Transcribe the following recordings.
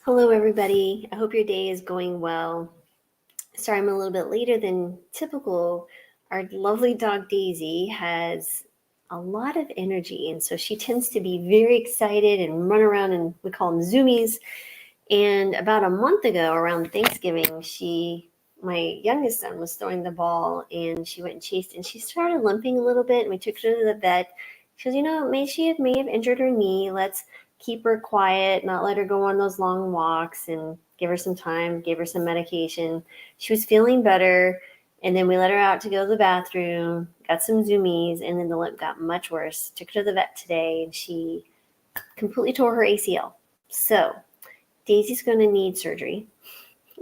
Hello, everybody. I hope your day is going well. Sorry, I'm a little bit later than typical. Our lovely dog Daisy has a lot of energy, and so she tends to be very excited and run around, and we call them zoomies. And about a month ago, around Thanksgiving, my youngest son, was throwing the ball, and she went and chased, and she started limping a little bit, and we took her to the vet. She goes, may have injured her knee. Let's keep her quiet, not let her go on those long walks, and give her some time, gave her some medication. She was feeling better, and then we let her out to go to the bathroom, got some zoomies, and then the limp got much worse. Took her to the vet today, and she completely tore her ACL. So Daisy's going to need surgery.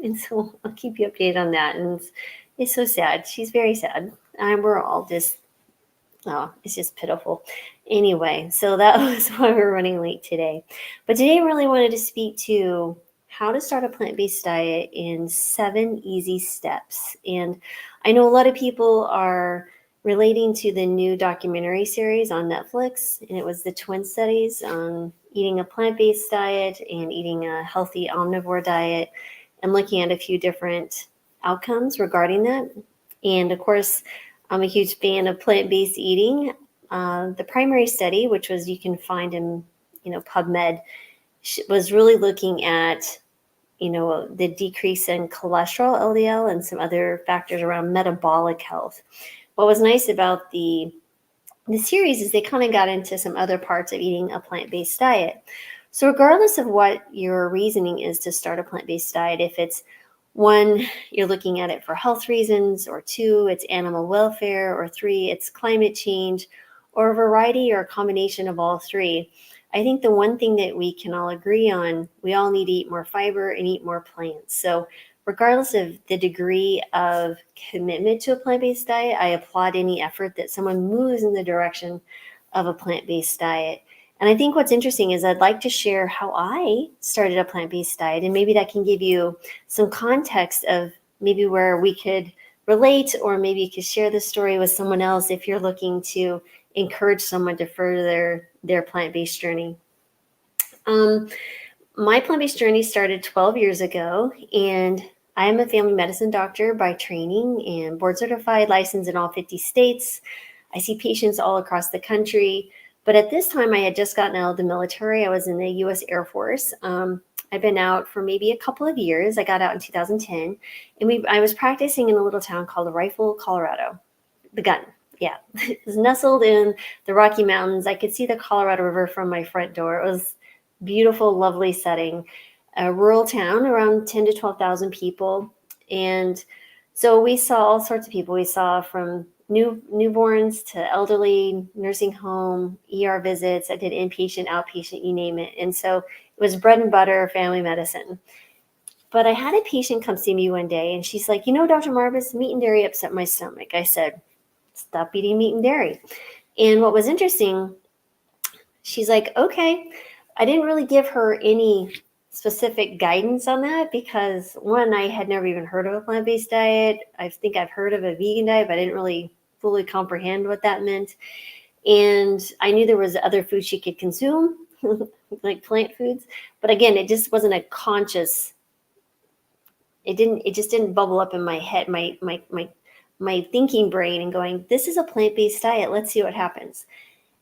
And so I'll keep you updated on that. And it's so sad. She's very sad. And we're all just, oh, it's just pitiful. Anyway, so that was why we're running late today. But today I really wanted to speak to how to start a plant-based diet in 7 easy steps. And I know a lot of people are relating to the new documentary series on Netflix, and it was the twin studies on eating a plant-based diet and eating a healthy omnivore diet, and looking at a few different outcomes regarding that. And of course, I'm a huge fan of plant-based eating. The primary study, which was you can find in PubMed, was really looking at the decrease in cholesterol LDL and some other factors around metabolic health. What was nice about the series is they kind of got into some other parts of eating a plant-based diet. So regardless of what your reasoning is to start a plant-based diet, if it's one, you're looking at it for health reasons, or two, it's animal welfare, or three, it's climate change, or a variety or a combination of all three, I think the one thing that we can all agree on, we all need to eat more fiber and eat more plants. So regardless of the degree of commitment to a plant-based diet, I applaud any effort that someone moves in the direction of a plant-based diet. And I think what's interesting is I'd like to share how I started a plant-based diet, and maybe that can give you some context of maybe where we could relate, or maybe you could share the story with someone else if you're looking to encourage someone to further their plant-based journey. My plant-based journey started 12 years ago, and I am a family medicine doctor by training and board certified, licensed in all 50 states. I see patients all across the country. But at this time, I had just gotten out of the military. I was in the U.S. Air Force. I've been out for maybe a couple of years. I got out in 2010, and I was practicing in a little town called Rifle, Colorado. The gun, yeah. It was nestled in the Rocky Mountains. I could see the Colorado River from my front door. It was beautiful, lovely setting. A rural town, around 10 to 12,000 people. And so we saw all sorts of people. We saw from newborns to elderly, nursing home, ER visits. I did inpatient, outpatient, you name it. And so it was bread and butter family medicine. But I had a patient come see me one day, and she's like, Dr. Marbas, meat and dairy upset my stomach. I said, stop eating meat and dairy. And what was interesting, she's like, okay. I didn't really give her any specific guidance on that because, one, I had never even heard of a plant-based diet. I think I've heard of a vegan diet, but I didn't really fully comprehend what that meant. And I knew there was other foods she could consume, like plant foods. But again, it just wasn't a conscious, it just didn't bubble up in my head, my thinking brain, and going, this is a plant-based diet. Let's see what happens.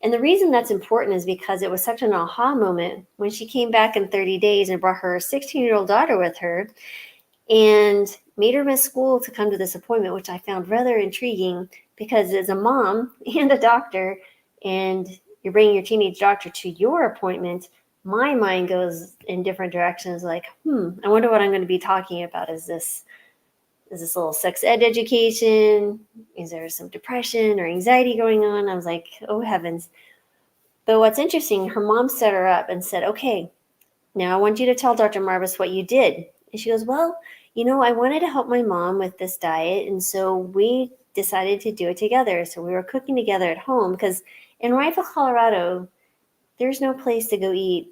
And the reason that's important is because it was such an aha moment when she came back in 30 days and brought her 16-year-old daughter with her and made her miss school to come to this appointment, which I found rather intriguing because as a mom and a doctor, and you're bringing your teenage daughter to your appointment, my mind goes in different directions like, I wonder what I'm going to be talking about. Is this a little sex ed education? Is there some depression or anxiety going on? I was like, oh heavens. But what's interesting, her mom set her up and said, okay, now I want you to tell Dr. Marbas what you did. And she goes, well, I wanted to help my mom with this diet. And so we decided to do it together. So we were cooking together at home because in Rifle, Colorado, there's no place to go eat.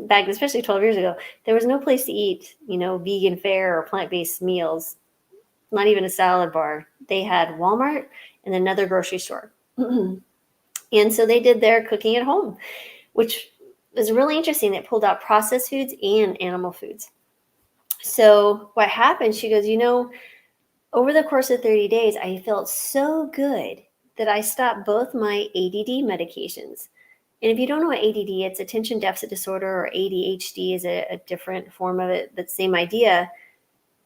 Back, especially 12 years ago, there was no place to eat, vegan fare or plant-based meals, not even a salad bar. They had Walmart and another grocery store. And so they did their cooking at home, which it was really interesting. It pulled out processed foods and animal foods. So what happened, she goes, over the course of 30 days, I felt so good that I stopped both my ADD medications. And if you don't know what ADD, it's attention deficit disorder, or ADHD is a different form of it, but same idea.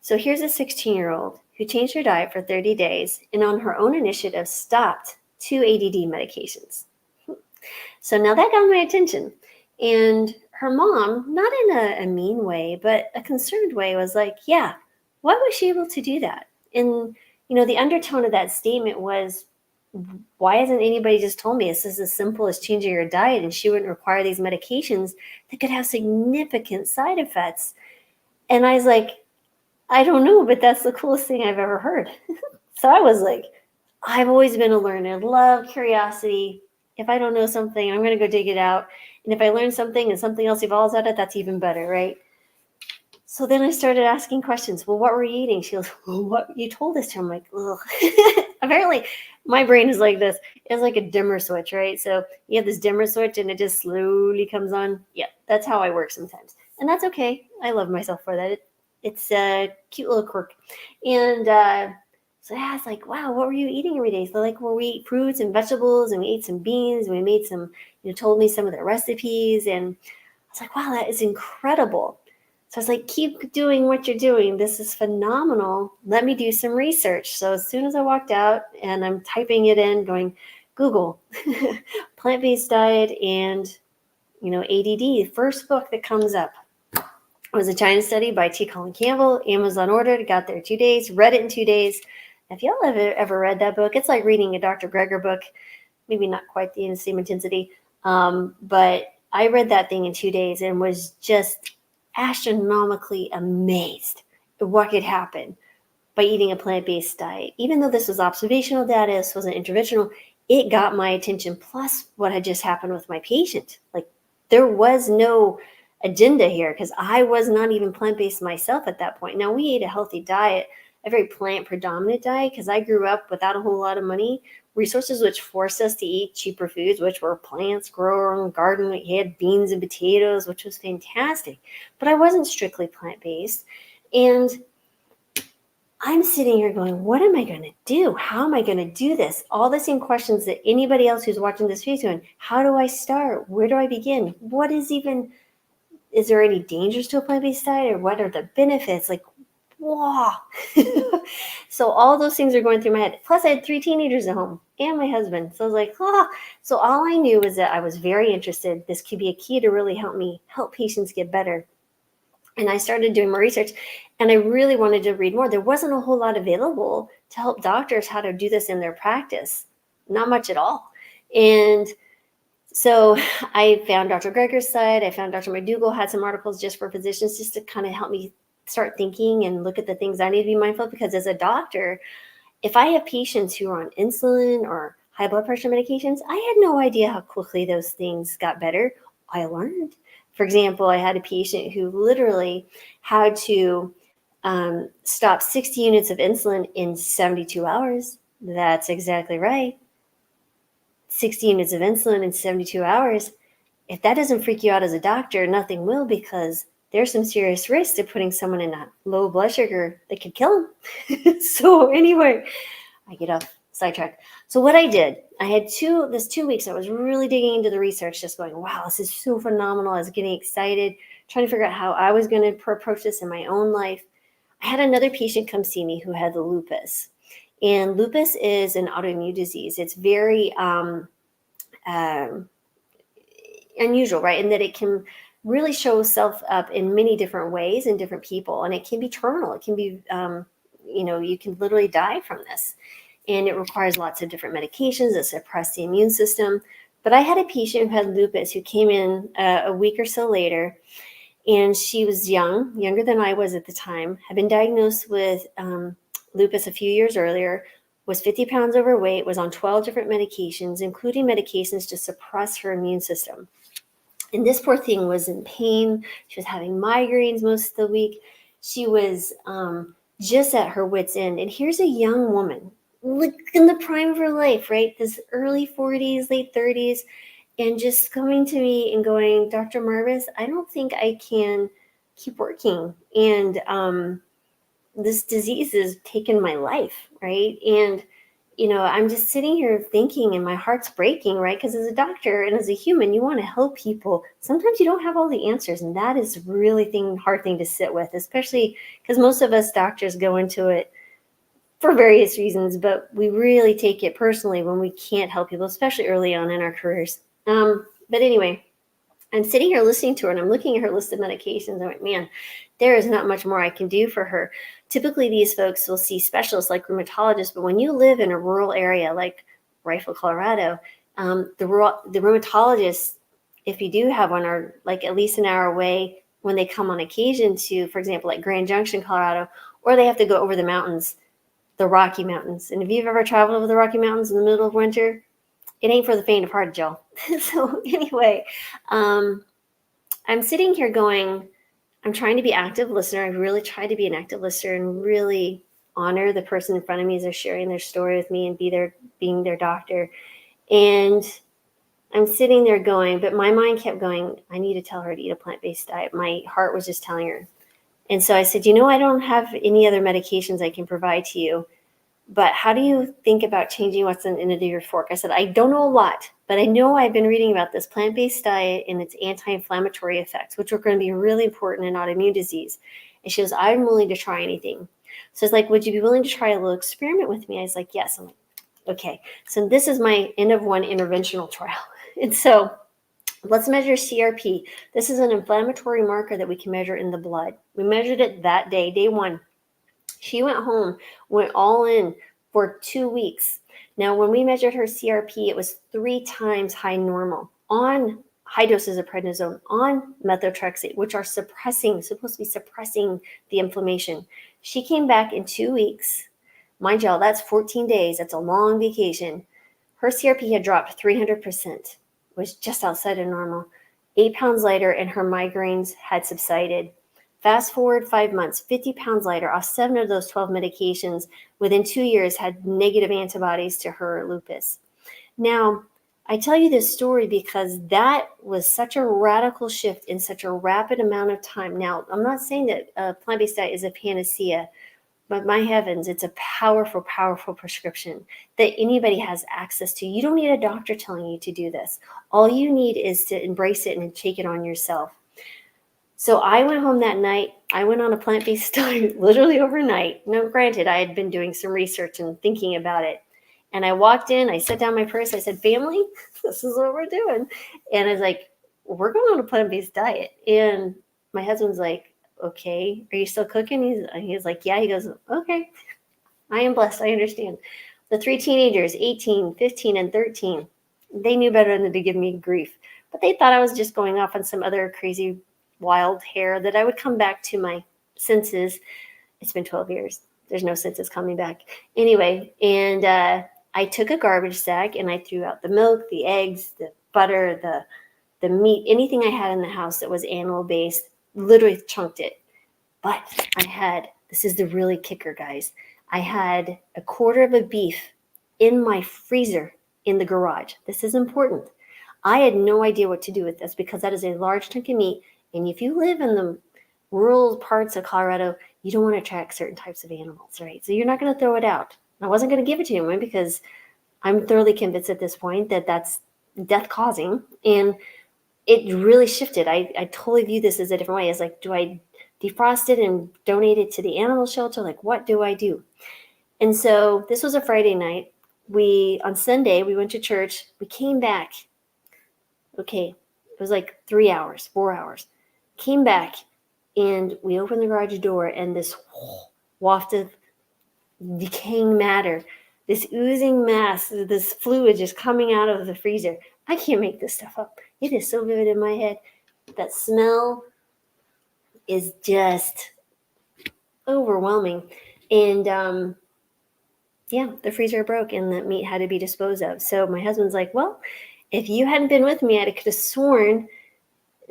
So here's a 16-year-old who changed her diet for 30 days and on her own initiative stopped 2 ADD medications. So now that got my attention. And her mom, not in a mean way, but a concerned way, was like, yeah, why was she able to do that? And, the undertone of that statement was, why hasn't anybody just told me this is as simple as changing your diet and she wouldn't require these medications that could have significant side effects? And I was like, I don't know, but that's the coolest thing I've ever heard. So I was like, I've always been a learner, love curiosity. If I don't know something, I'm going to go dig it out. And if I learn something and something else evolves out of it, that's even better, right? So then I started asking questions. Well, what were you eating? She goes, well, what you told us to. I'm like, ugh. Apparently, my brain is like this. It's like a dimmer switch, right? So you have this dimmer switch and it just slowly comes on. Yeah, that's how I work sometimes. And that's okay. I love myself for that. It's a cute little quirk. And so I was like, wow, what were you eating every day? So like, well, we eat fruits and vegetables and we ate some beans and we made some, told me some of the recipes. And I was like, wow, that is incredible. So I was like, keep doing what you're doing. This is phenomenal. Let me do some research. So as soon as I walked out and I'm typing it in, going, Google, plant-based diet and, ADD, first book that comes up was a China study by T. Colin Campbell. Amazon ordered, got there 2 days, read it in 2 days. If y'all ever read that book, it's like reading a Dr. Greger book, maybe not quite the same intensity. But I read that thing in 2 days and was just astronomically amazed at what could happen by eating a plant-based diet. Even though this was observational data, this wasn't interventional, it got my attention, plus what had just happened with my patient. Like, there was no agenda here because I was not even plant-based myself at that point. Now, we ate a healthy diet, a very plant-predominant diet, because I grew up without a whole lot of money, resources which forced us to eat cheaper foods, which were plants, grow our own garden. We had beans and potatoes, which was fantastic. But I wasn't strictly plant-based. And I'm sitting here going, what am I going to do? How am I going to do this? All the same questions that anybody else who's watching this video doing. How do I start? Where do I begin? Is there any dangers to a plant-based diet, or what are the benefits? Like, wow. So all those things are going through my head. Plus I had 3 teenagers at home and my husband. So I was like, So all I knew was that I was very interested. This could be a key to really help patients get better. And I started doing more research, and I really wanted to read more. There wasn't a whole lot available to help doctors how to do this in their practice. Not much at all. And so I found Dr. Greger's site. I found Dr. McDougall had some articles just for physicians, just to kind of help me start thinking and look at the things I need to be mindful of. Because as a doctor, if I have patients who are on insulin or high blood pressure medications, I had no idea how quickly those things got better. I learned. For example, I had a patient who literally had to stop 60 units of insulin in 72 hours. That's exactly right. 60 units of insulin in 72 hours. If that doesn't freak you out as a doctor, nothing will, because there's some serious risk to putting someone in a low blood sugar that could kill them. So anyway, I get off sidetrack. So what I did, I had 2 weeks, I was really digging into the research, just going, wow, this is so phenomenal. I was getting excited, trying to figure out how I was going to approach this in my own life. I had another patient come see me who had the lupus. And lupus is an autoimmune disease. It's very unusual, right? In that it can really show itself up in many different ways in different people. And it can be terminal. It can be, you can literally die from this. And it requires lots of different medications that suppress the immune system. But I had a patient who had lupus who came in a week or so later, and she was younger than I was at the time, had been diagnosed with lupus a few years earlier, was 50 pounds overweight, was on 12 different medications, including medications to suppress her immune system. And this poor thing was in pain. She was having migraines most of the week. She was just at her wit's end. And here's a young woman, like in the prime of her life, right? This early 40s, late 30s. and just coming to me and going, Dr. Marvis, I don't think I can keep working. And this disease has taken my life, right? And I'm just sitting here thinking, and my heart's breaking, right? Because as a doctor and as a human, you want to help people. Sometimes you don't have all the answers, and that is really hard thing to sit with, especially because most of us doctors go into it for various reasons, but we really take it personally when we can't help people, especially early on in our careers. But anyway, I'm sitting here listening to her, and I'm looking at her list of medications. I'm like, man, there is not much more I can do for her. Typically, these folks will see specialists like rheumatologists, but when you live in a rural area like Rifle, Colorado, the rheumatologists, if you do have one, are like at least an hour away when they come on occasion to, for example, like Grand Junction, Colorado, or they have to go over the mountains, the Rocky Mountains. And if you've ever traveled over the Rocky Mountains in the middle of winter, it ain't for the faint of heart, Jill. So anyway, I'm sitting here going, I'm trying to be active listener. I really try to be an active listener and really honor the person in front of me as they're sharing their story with me and being their doctor. And I'm sitting there going, but my mind kept going, I need to tell her to eat a plant-based diet. My heart was just telling her. And so I said, I don't have any other medications I can provide to you, but how do you think about changing what's in the end of your fork? I said, I don't know a lot, but I know I've been reading about this plant-based diet and its anti-inflammatory effects, which are going to be really important in autoimmune disease. And she goes, I'm willing to try anything. So it's like, would you be willing to try a little experiment with me? I was like, yes. I'm like, okay. So this is my end of one interventional trial. And so let's measure CRP. This is an inflammatory marker that we can measure in the blood. We measured it that day, day one. She went home, went all in for 2 weeks. Now, when we measured her CRP, it was 3 times high normal on high doses of prednisone, on methotrexate, which are supposed to be suppressing the inflammation. She came back in 2 weeks. Mind y'all, that's 14 days. That's a long vacation. Her CRP had dropped 300%, was just outside of normal. 8 pounds lighter, and her migraines had subsided. Fast forward 5 months, 50 pounds lighter, off 7 of those 12 medications, within 2 years had negative antibodies to her lupus. Now, I tell you this story because that was such a radical shift in such a rapid amount of time. Now, I'm not saying that a plant-based diet is a panacea, but my heavens, it's a powerful, powerful prescription that anybody has access to. You don't need a doctor telling you to do this. All you need is to embrace it and take it on yourself. So I went home that night. I went on a plant-based diet literally overnight. Now, granted, I had been doing some research and thinking about it. And I walked in, I set down my purse, I said, family, this is what we're doing. And I was like, we're going on a plant-based diet. And my husband's like, okay, are you still cooking? He's like, yeah. He goes, okay, I am blessed. I understand. The 3 teenagers, 18, 15, and 13, they knew better than to give me grief. But they thought I was just going off on some other crazy wild hair, that I would come back to my senses. It's been 12 years. There's no senses coming back. Anyway, and I took a garbage sack and I threw out the milk, the eggs, the butter, the meat, anything I had in the house that was animal-based, literally chunked it. But this is the really kicker, guys. I had a quarter of a beef in my freezer in the garage. This is important. I had no idea what to do with this because that is a large chunk of meat. And if you live in the rural parts of Colorado, you don't want to attract certain types of animals, right? So you're not going to throw it out. I wasn't going to give it to him because I'm thoroughly convinced at this point that that's death causing. And it really shifted. I totally view this as a different way. It's like, do I defrost it and donate it to the animal shelter? Like, what do I do? And so this was a Friday night. On Sunday, we went to church. We came back. Okay, it was like 3 hours, 4 hours. Came back and we opened the garage door, and this waft of decaying matter, this oozing mass, this fluid just coming out of the freezer. I can't make this stuff up. It is so vivid in my head. That smell is just overwhelming. And yeah, the freezer broke and the meat had to be disposed of. So my husband's like, well, if you hadn't been with me, I could have sworn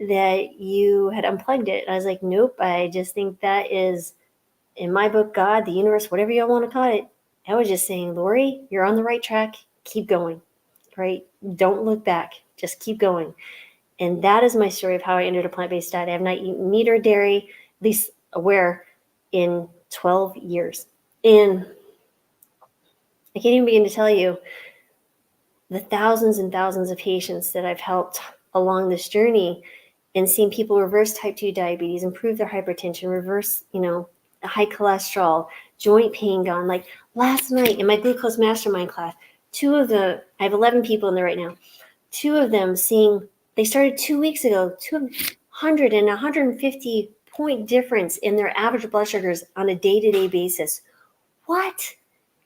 that you had unplugged it. And I was like, nope, I just think that is, in my book, God, the universe, whatever you want to call it. I was just saying, Lori, you're on the right track. Keep going, right? Don't look back. just keep going. And that is my story of how I entered a plant-based diet. I have not eaten meat or dairy, at least aware, in 12 years. And I can't even begin to tell you the thousands and thousands of patients that I've helped along this journey and seen people reverse type 2 diabetes, improve their hypertension, reverse, high cholesterol, joint pain gone. Like last night in my glucose mastermind class, I have 11 people in there right now. 2 of them they started 2 weeks ago, 200 and 150 point difference in their average blood sugars on a day-to-day basis. What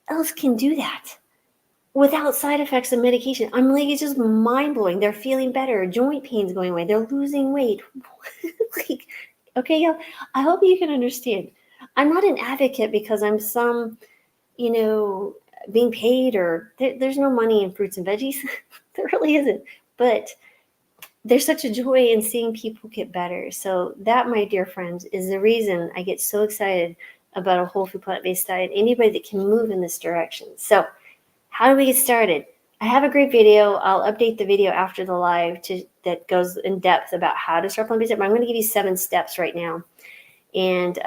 else can do that without side effects of medication? I'm like, it's just mind-blowing. They're feeling better. Joint pain's going away. They're losing weight. Like, okay, y'all, I hope you can understand. I'm not an advocate because I'm being paid or there's no money in fruits and veggies. There really isn't. But there's such a joy in seeing people get better. So that, my dear friends, is the reason I get so excited about a whole food plant-based diet. Anybody that can move in this direction. So how do we get started? I have a great video. I'll update the video after the live that goes in depth about how to start plant-based diet. But I'm going to give you 7 steps right now. And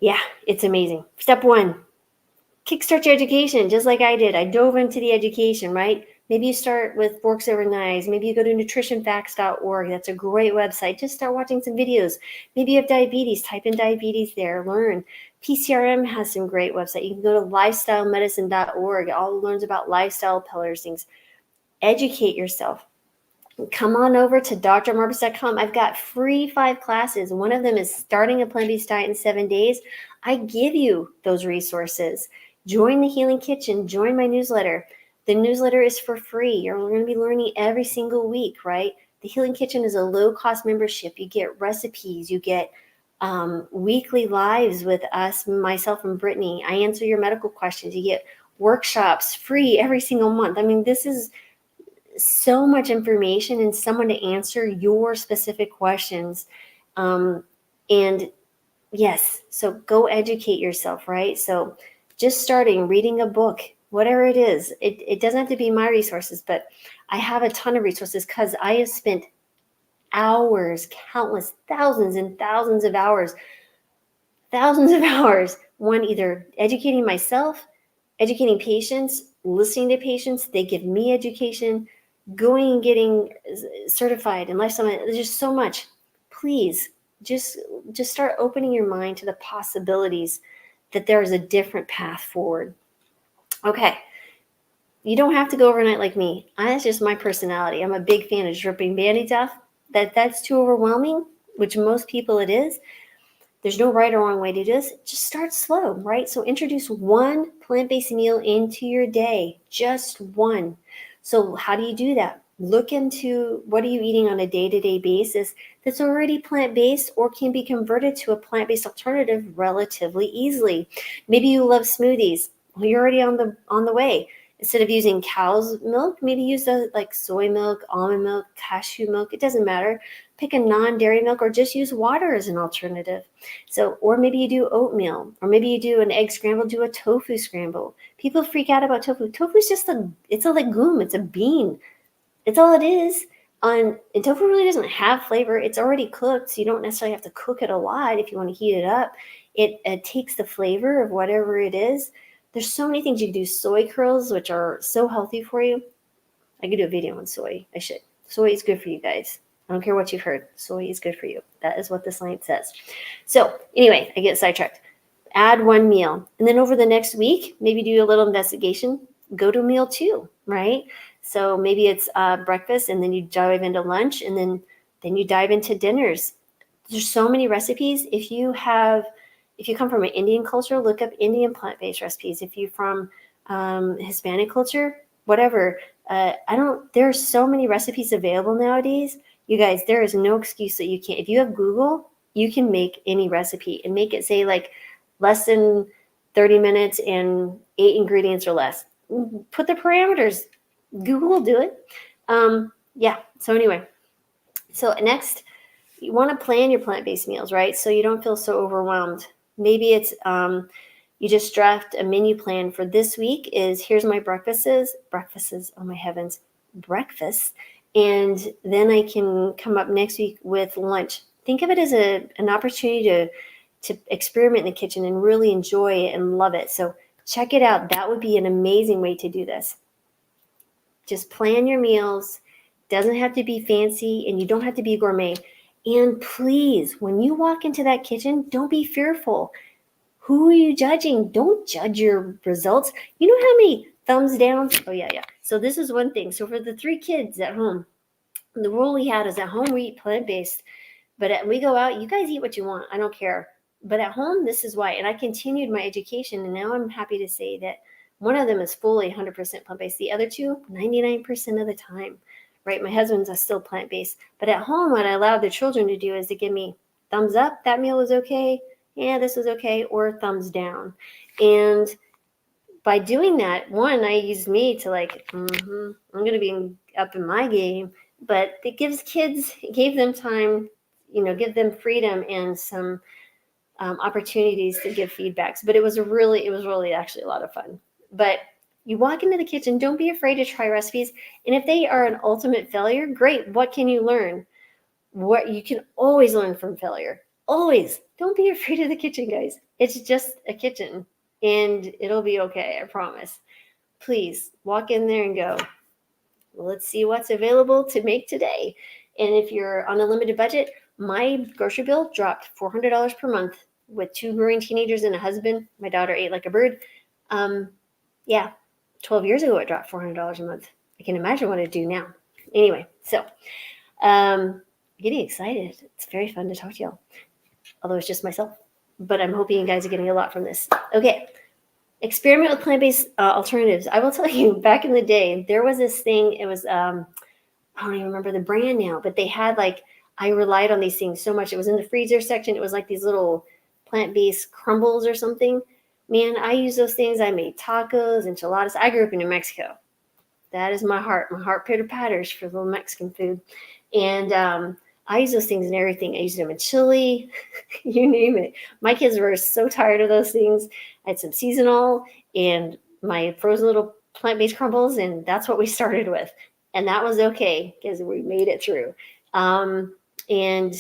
yeah, it's amazing. Step 1, kickstart your education, just like I did. I dove into the education, right? Maybe you start with Forks Over Knives. Maybe you go to nutritionfacts.org. That's a great website. Just start watching some videos. Maybe you have diabetes. Type in diabetes there. Learn. PCRM has some great website. You can go to lifestylemedicine.org. It all learns about lifestyle pillars, things. Educate yourself. Come on over to drmarbus.com. I've got free 5 classes. One of them is starting a plant-based diet in 7 days. I give you those resources. Join the Healing Kitchen. Join my newsletter. The newsletter is for free. You're going to be learning every single week, right? The Healing Kitchen is a low-cost membership. You get recipes. You get weekly lives with us, myself and Brittany. I answer your medical questions. You get workshops free every single month. I mean, this is so much information and someone to answer your specific questions. And yes, so go educate yourself, right? So just starting, reading a book, whatever it is, it doesn't have to be my resources, but I have a ton of resources because I have spent hours, countless thousands and thousands of hours, one, either educating myself, educating patients, listening to patients. They give me education, going and getting certified in lifestyle. There's just so much. Please just start opening your mind to the possibilities that there is a different path forward. Okay. You don't have to go overnight like me. That's just my personality. I'm a big fan of dripping Band-Aids off. That's too overwhelming, which most people it is. There's no right or wrong way to do this. Just start slow, right? So introduce 1 plant-based meal into your day, just 1. So how do you do that? Look into what are you eating on a day-to-day basis that's already plant-based or can be converted to a plant-based alternative relatively easily. Maybe you love smoothies. Well, you're already on the way. Instead of using cow's milk, maybe use like soy milk, almond milk, cashew milk. It doesn't matter. Pick a non-dairy milk or just use water as an alternative. So, or maybe you do oatmeal, or maybe you do an egg scramble, do a tofu scramble. People freak out about tofu. Tofu is just it's a legume. It's a bean. It's all it is. And tofu really doesn't have flavor. It's already cooked, so you don't necessarily have to cook it a lot if you want to heat it up. It takes the flavor of whatever it is. There's so many things you can do. Soy curls, which are so healthy for you. I could do a video on soy. I should. Soy is good for you guys. I don't care what you've heard. Soy is good for you. That is what the science says. So anyway, I get sidetracked. Add 1 meal. And then over the next week, maybe do a little investigation. Go to meal 2, right? So maybe it's breakfast, and then you dive into lunch, and then you dive into dinners. There's so many recipes. If you come from an Indian culture, look up Indian plant-based recipes. If you're from Hispanic culture, whatever. There are so many recipes available nowadays. You guys, there is no excuse that you can't. If you have Google, you can make any recipe and make it say like less than 30 minutes and 8 ingredients or less. Put the parameters. Google will do it. Yeah. So anyway, so next, you want to plan your plant-based meals, right? So you don't feel so overwhelmed. Maybe it's you just draft a menu plan for this week. Here's my breakfasts. Oh my heavens! breakfast, and then I can come up next week with lunch. Think of it as an opportunity to experiment in the kitchen and really enjoy it and love it. So check it out. That would be an amazing way to do this. Just plan your meals. Doesn't have to be fancy, and you don't have to be gourmet. And please, when you walk into that kitchen, don't be fearful. Who are you judging? Don't judge your results. You know how many thumbs down? Oh, yeah. So this is one thing. So for the 3 kids at home, the rule we had is at home we eat plant-based, but we go out, you guys eat what you want. I don't care. But at home, this is why. And I continued my education, and now I'm happy to say that one of them is fully 100% plant-based. The other 2, 99% of the time, right? My husband's still plant-based. But at home, what I allowed the children to do is to give me thumbs up, that meal was okay, yeah, this was okay, or thumbs down. And by doing that, one, I used me to like, I'm going to be up in my game, but it gave them time, give them freedom and some opportunities to give feedbacks. But it was really actually a lot of fun. But you walk into the kitchen, don't be afraid to try recipes. And if they are an ultimate failure, great. What can you learn? What you can always learn from failure. Always. Don't be afraid of the kitchen, guys. It's just a kitchen, and it'll be okay, I promise. Please walk in there and go, well, let's see what's available to make today. And if you're on a limited budget, my grocery bill dropped $400 per month with 2 growing teenagers and a husband. My daughter ate like a bird. 12 years ago, it dropped $400 a month. I can imagine what it'd do now. Anyway, so getting excited. It's very fun to talk to y'all, although it's just myself. But I'm hoping you guys are getting a lot from this. Okay. Experiment with plant-based alternatives. I will tell you, back in the day, there was this thing. It was, I don't even remember the brand now, but they had I relied on these things so much. It was in the freezer section. It was like these little plant-based crumbles or something. Man, I use those things. I made tacos, enchiladas. I grew up in New Mexico. That is my heart. My heart pitter-patters for little Mexican food. And I use those things in everything. I use them in chili, you name it. My kids were so tired of those things. I had some seasonal and my frozen little plant-based crumbles, and that's what we started with. And that was okay because we made it through. And,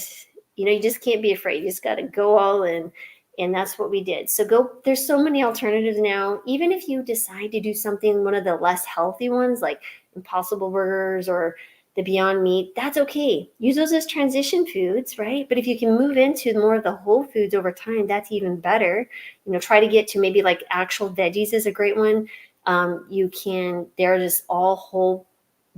you just can't be afraid. You just got to go all in. And that's what we did. So there's so many alternatives now. Even if you decide to do something, one of the less healthy ones, like Impossible Burgers or the Beyond Meat, that's okay. Use those as transition foods, right? But if you can move into more of the whole foods over time, that's even better. Try to get to maybe like actual veggies is a great one. They're just all whole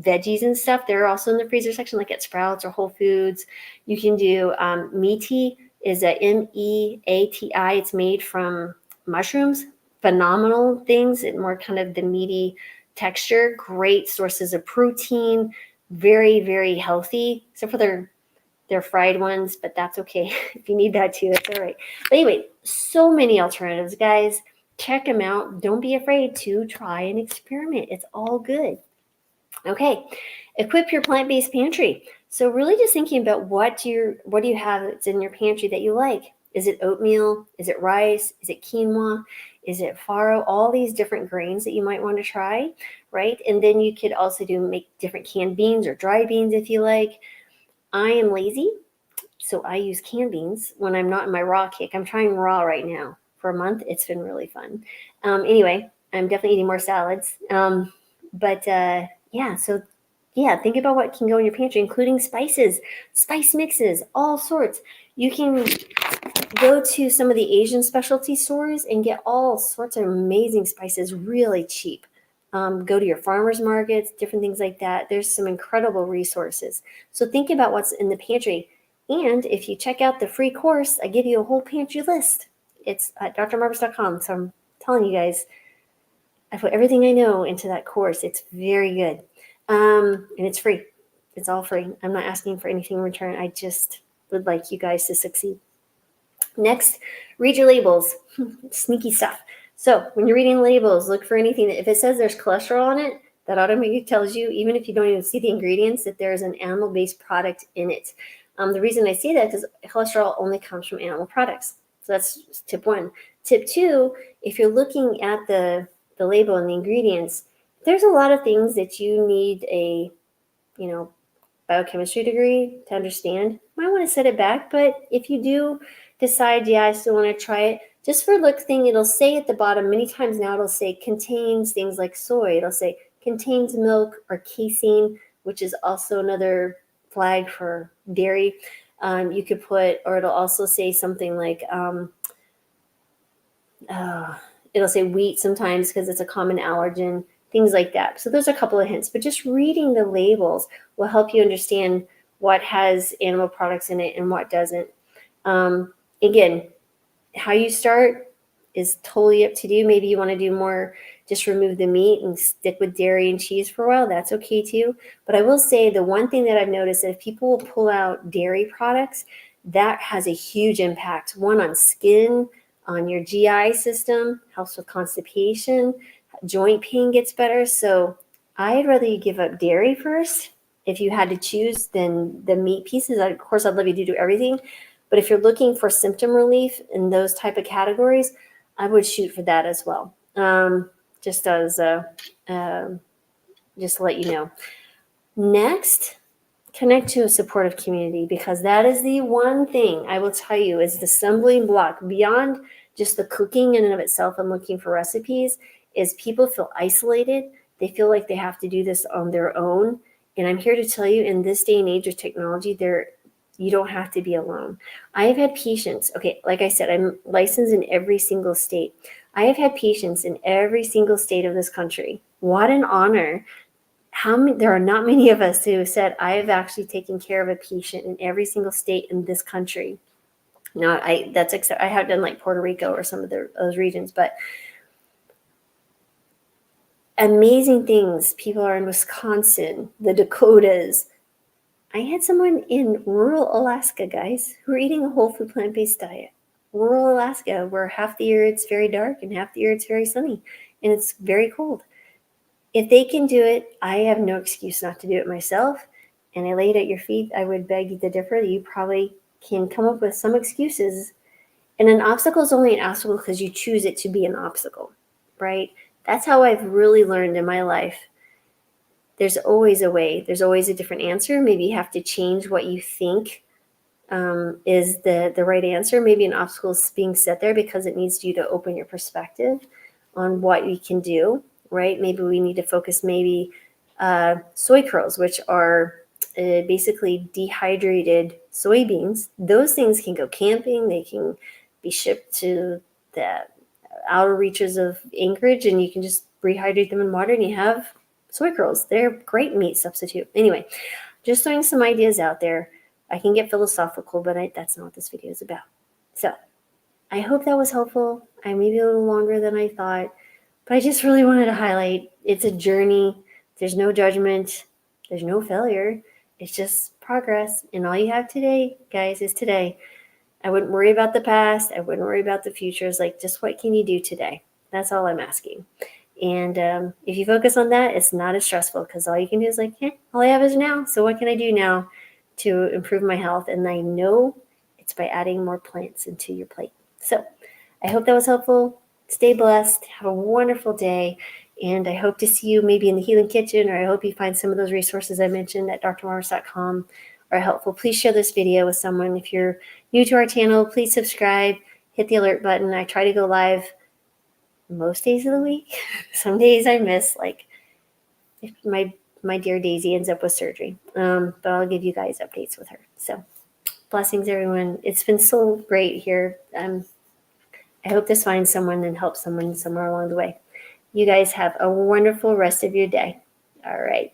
veggies and stuff. They're also in the freezer section, like at Sprouts or Whole Foods. You can do Meati is a MEATI. It's made from mushrooms. Phenomenal things and more kind of the meaty texture. Great sources of protein. Very, very healthy, except for their fried ones, but that's okay. If you need that too, that's all right. But anyway, so many alternatives, guys. Check them out. Don't be afraid to try and experiment. It's all good. Okay, equip your plant-based pantry. So really just thinking about what do you have that's in your pantry that you like? Is it oatmeal? Is it rice? Is it quinoa? Is it farro? All these different grains that you might want to try, right? And then you could also make different canned beans or dry beans if you like. I am lazy, so I use canned beans when I'm not in my raw kick. I'm trying raw right now for a month. It's been really fun. Anyway, I'm definitely eating more salads. Think about what can go in your pantry, including spices, spice mixes, all sorts. You can go to some of the Asian specialty stores and get all sorts of amazing spices really cheap. Go to your farmers markets, different things like that. There's some incredible resources. So think about what's in the pantry. And if you check out the free course, I give you a whole pantry list. It's at drmarbus.com. So I'm telling you guys, I put everything I know into that course. It's very good. And it's free. It's all free. I'm not asking for anything in return. I just would like you guys to succeed. Next, read your labels. Sneaky stuff. So when you're reading labels, look for anything that if it says there's cholesterol on it, that automatically tells you, even if you don't even see the ingredients, that there's an animal-based product in it. The reason I say that is cholesterol only comes from animal products. So that's tip 1. Tip 2, if you're looking at the label and the ingredients, there's a lot of things that you need a, biochemistry degree to understand. You might want to set it back, but if you do decide, yeah, I still want to try it, just for look thing, it'll say at the bottom, many times now it'll say contains things like soy. It'll say contains milk or casein, which is also another flag for dairy. You could put, or it'll also say something like, it'll say wheat sometimes because it's a common allergen, things like that. So those are a couple of hints, but just reading the labels will help you understand what has animal products in it and what doesn't. Again, how you start is totally up to you. Maybe you want to do more, just remove the meat and stick with dairy and cheese for a while. That's okay too. But I will say the one thing that I've noticed that if people will pull out dairy products, that has a huge impact. One, on skin, on your GI system, helps with constipation, joint pain gets better. So I'd rather you give up dairy first if you had to choose than the meat pieces. Of course, I'd love you to do everything. But if you're looking for symptom relief in those type of categories, I would shoot for that as well. Just as just to let you know. Next, connect to a supportive community, because that is the one thing I will tell you is the stumbling block beyond just the cooking in and of itself and looking for recipes is people feel isolated. They feel like they have to do this on their own. And I'm here to tell you, in this day and age of technology, you don't have to be alone. I have had patients, okay, like I said, I'm licensed in every single state. I have had patients in every single state of this country. What an honor. There are not many of us who have said, I have actually taken care of a patient in every single state in this country. Now, I have done like Puerto Rico or some of those regions, but amazing things. People are in Wisconsin, the Dakotas. I had someone in rural Alaska, guys, who are eating a whole food plant-based diet. Rural Alaska, where half the year it's very dark and half the year it's very sunny and it's very cold. If they can do it, I have no excuse not to do it myself. And I lay it at your feet. I would beg to differ. You probably can come up with some excuses. And an obstacle is only an obstacle because you choose it to be an obstacle, right? That's how I've really learned in my life. There's always a way. There's always a different answer. Maybe you have to change what you think is the right answer. Maybe an obstacle is being set there because it needs you to open your perspective on what you can do, right? Maybe we need to focus soy curls, which are basically dehydrated soybeans. Those things can go camping. They can be shipped to the outer reaches of Anchorage, and you can just rehydrate them in water and you have soy curls. They're great meat substitute. Anyway, just throwing some ideas out there. I can get philosophical, but that's not what this video is about. So I hope that was helpful. I may be a little longer than I thought, but I just really wanted to highlight it's a journey. There's no judgment. There's no failure. It's just progress. And all you have today, guys, is today. I wouldn't worry about the past. I wouldn't worry about the future. It's like, just what can you do today? That's all I'm asking. And if you focus on that, it's not as stressful because all you can do is like, all I have is now. So what can I do now to improve my health? And I know it's by adding more plants into your plate. So I hope that was helpful. Stay blessed. Have a wonderful day. And I hope to see you maybe in the Healing Kitchen, or I hope you find some of those resources I mentioned at drmarvis.com are helpful. Please share this video with someone. If you're new to our channel, please subscribe, hit the alert button. I try to go live most days of the week. Some days I miss, like if my dear Daisy ends up with surgery. But I'll give you guys updates with her. So blessings, everyone. It's been so great here. I hope this finds someone and helps someone somewhere along the way. You guys have a wonderful rest of your day. All right.